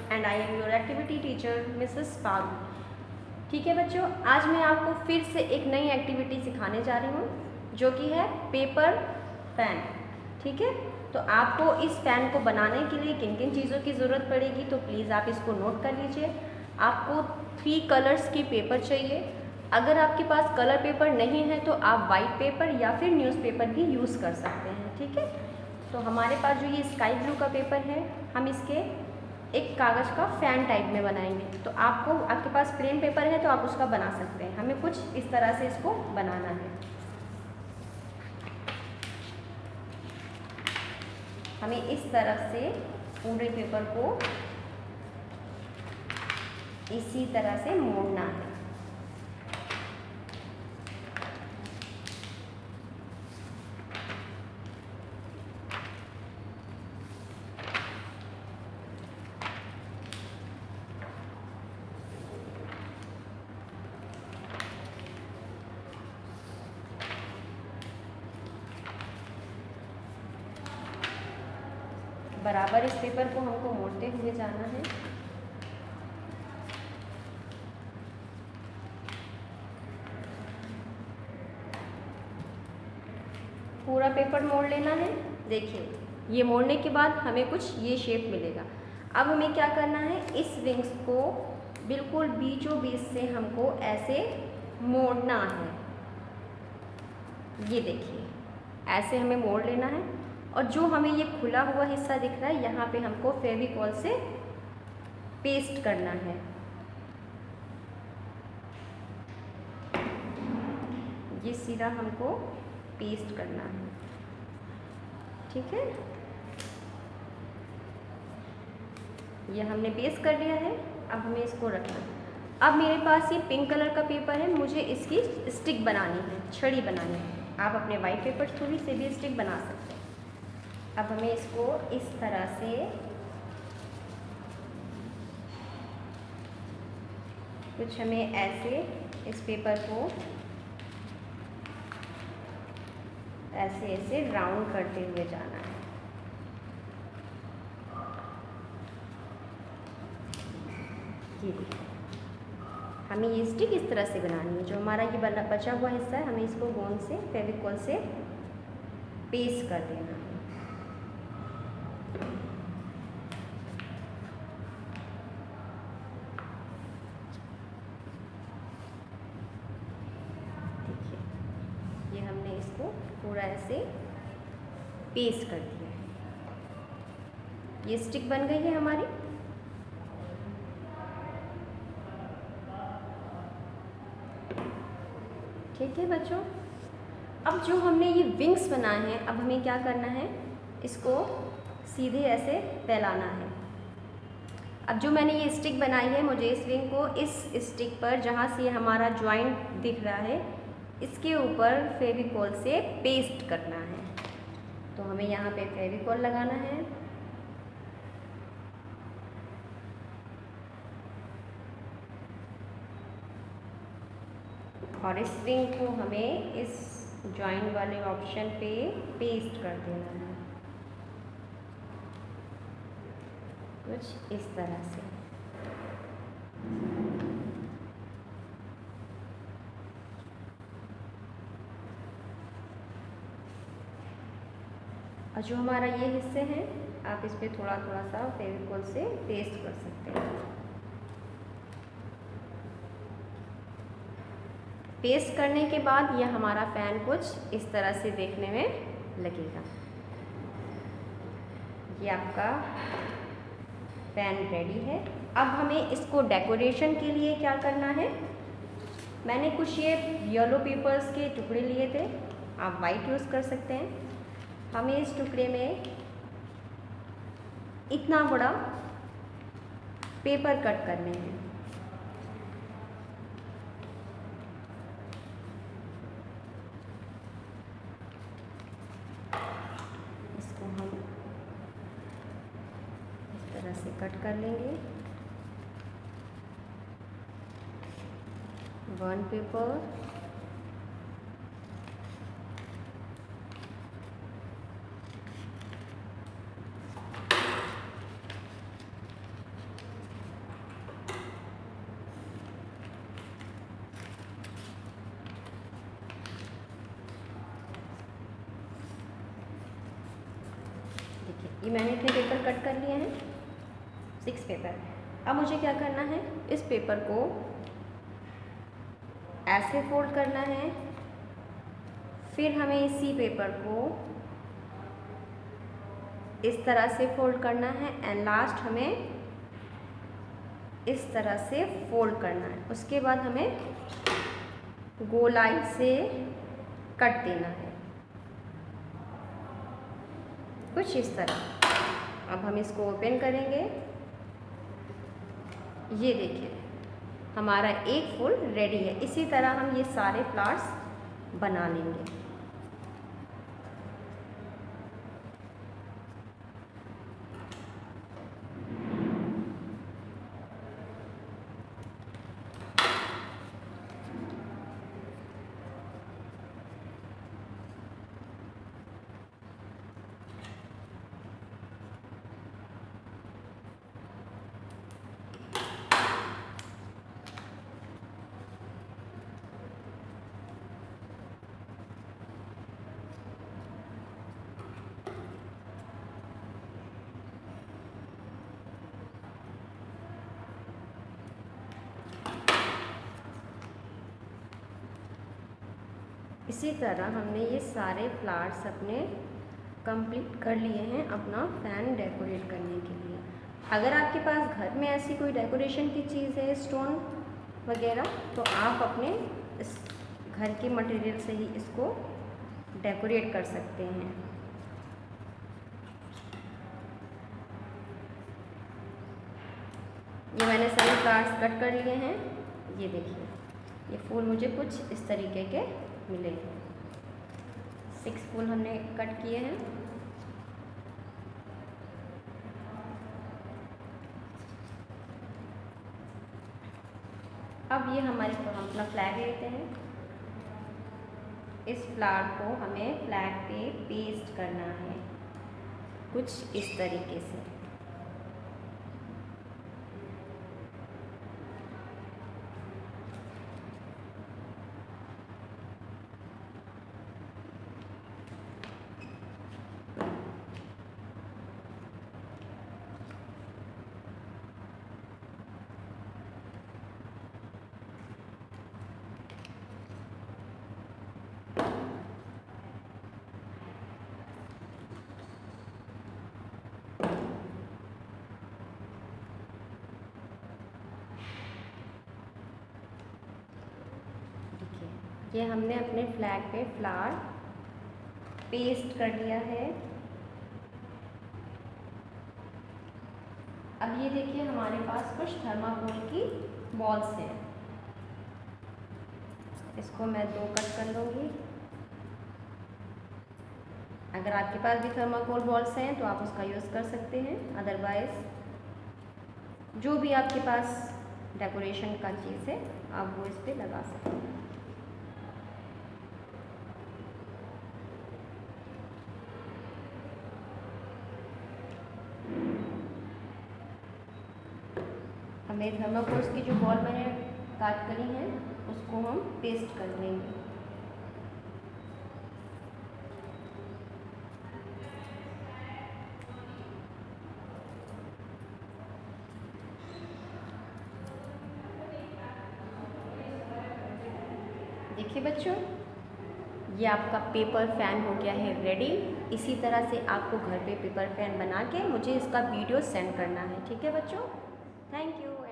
and I am your activity teacher Mrs. Paru। ठीक है बच्चों, आज मैं आपको फिर से एक नई एक्टिविटी सिखाने जा रही हूँ जो कि है पेपर पेन। ठीक है, तो आपको इस पेन को बनाने के लिए किन किन चीज़ों की ज़रूरत पड़ेगी तो प्लीज़ आप इसको नोट कर लीजिए। आपको 3 कलर्स की पेपर चाहिए। अगर आपके पास कलर पेपर नहीं है तो आप वाइट पेपर या फिर न्यूज़पेपर भी यूज़ कर सकते हैं। ठीक है, तो हमारे पास जो ये स्काई ब्लू का पेपर है, हम इसके एक कागज़ का फैन टाइप में बनाएंगे। तो आपके पास प्लेन पेपर है तो आप उसका बना सकते हैं। हमें कुछ इस तरह से इसको बनाना है। हमें इस तरफ से पूरे पेपर को इसी तरह से मोड़ना है। बराबर इस पेपर को हमको मोड़ते हुए जाना है। पूरा पेपर मोड़ लेना है। देखिए, ये मोड़ने के बाद हमें कुछ ये शेप मिलेगा। अब हमें क्या करना है, इस विंग्स को बिल्कुल बीचों बीच से हमको ऐसे मोड़ना है। ये देखिए, ऐसे हमें मोड़ लेना है। और जो हमें ये खुला हुआ हिस्सा दिख रहा है, यहाँ पे हमको फेविकॉल से पेस्ट करना है। ये सीधा हमको पेस्ट करना है। ठीक है, ये हमने पेस्ट कर लिया है। अब हमें इसको रखना है। अब मेरे पास ये पिंक कलर का पेपर है, मुझे इसकी स्टिक बनानी है, छड़ी बनानी है। आप अपने वाइट पेपर थोड़ी से भी स्टिक बना सकते हैं। अब हमें इसको इस तरह से कुछ हमें ऐसे इस पेपर को ऐसे ऐसे राउंड करते हुए जाना है। ये देखिए, हमें ये स्टिक इस तरह से बनानी है। जो हमारा ये बचा हुआ हिस्सा है, हमें इसको गोंद से फेविकॉल से पेस्ट कर देना है। देखिए, ये हमने इसको पूरा ऐसे पेस्ट कर दिया है। ये स्टिक बन गई है हमारी। ठीक है बच्चों, अब जो हमने ये विंग्स बनाए हैं, अब हमें क्या करना है, इसको सीधे ऐसे फैलाना है। अब जो मैंने ये स्टिक बनाई है, मुझे इस विंग को इस स्टिक पर, जहाँ से हमारा जॉइंट दिख रहा है, इसके ऊपर फेविकॉल से पेस्ट करना है। तो हमें यहाँ पे फेविकॉल लगाना है। और इस विंग को हमें इस जॉइंट वाले ऑप्शन पे पेस्ट कर देना है, कुछ इस तरह से। और जो हमारा ये हिस्से हैं, आप इस पे थोड़ा थोड़ा सा फेविकॉल से पेस्ट कर सकते हैं। पेस्ट करने के बाद यह हमारा फैन कुछ इस तरह से देखने में लगेगा। ये आपका फैन रेडी है। अब हमें इसको डेकोरेशन के लिए क्या करना है, मैंने कुछ ये येलो पेपर्स के टुकड़े लिए थे, आप वाइट यूज़ कर सकते हैं। हमें इस टुकड़े में इतना बड़ा पेपर कट करने हैं। इसको हम इस तरह से कट कर लेंगे। 1 पेपर, ये मैंने इतने पेपर कट कर लिए हैं, 6 पेपर। अब मुझे क्या करना है, इस पेपर को ऐसे फोल्ड करना है, फिर हमें इसी पेपर को इस तरह से फोल्ड करना है एंड लास्ट हमें इस तरह से फोल्ड करना है। उसके बाद हमें गोलाई से कट देना है कुछ इस तरह। अब हम इसको ओपन करेंगे, ये देखिए हमारा एक फूल रेडी है। इसी तरह हम ये सारे फ्लावर्स बना लेंगे। इसी तरह हमने ये सारे फ्लावर्स अपने कंप्लीट कर लिए हैं अपना फैन डेकोरेट करने के लिए। अगर आपके पास घर में ऐसी कोई डेकोरेशन की चीज़ है, स्टोन वगैरह, तो आप अपने इस घर के मटेरियल से ही इसको डेकोरेट कर सकते हैं। ये मैंने सारे फ्लावर्स कट कर लिए हैं। ये देखिए ये फूल मुझे कुछ इस तरीके के मिले हैं। 6 फूल हमने कट किए हैं। अब ये हमारे हम अपना फ्लैग लेते हैं। इस फ्लावर को हमें फ्लैग पे पेस्ट करना है कुछ इस तरीके से। ये हमने अपने फ्लैग पे फ्लावर पेस्ट कर लिया है। अब ये देखिए हमारे पास कुछ थर्माकोल की बॉल्स हैं। इसको मैं 2 कट कर लूँगी। अगर आपके पास भी थर्माकोल बॉल्स हैं तो आप उसका यूज़ कर सकते हैं, अदरवाइज़ जो भी आपके पास डेकोरेशन का चीज़ है आप वो इस पर लगा सकते हैं। हमें थर्माकोल्स की जो बॉल मैंने काट करी है उसको हम पेस्ट कर लेंगे। देखिए बच्चों, ये आपका पेपर फैन हो गया है रेडी। इसी तरह से आपको घर पे पेपर फैन बना के मुझे इसका वीडियो सेंड करना है। ठीक है बच्चों, थैंक यू।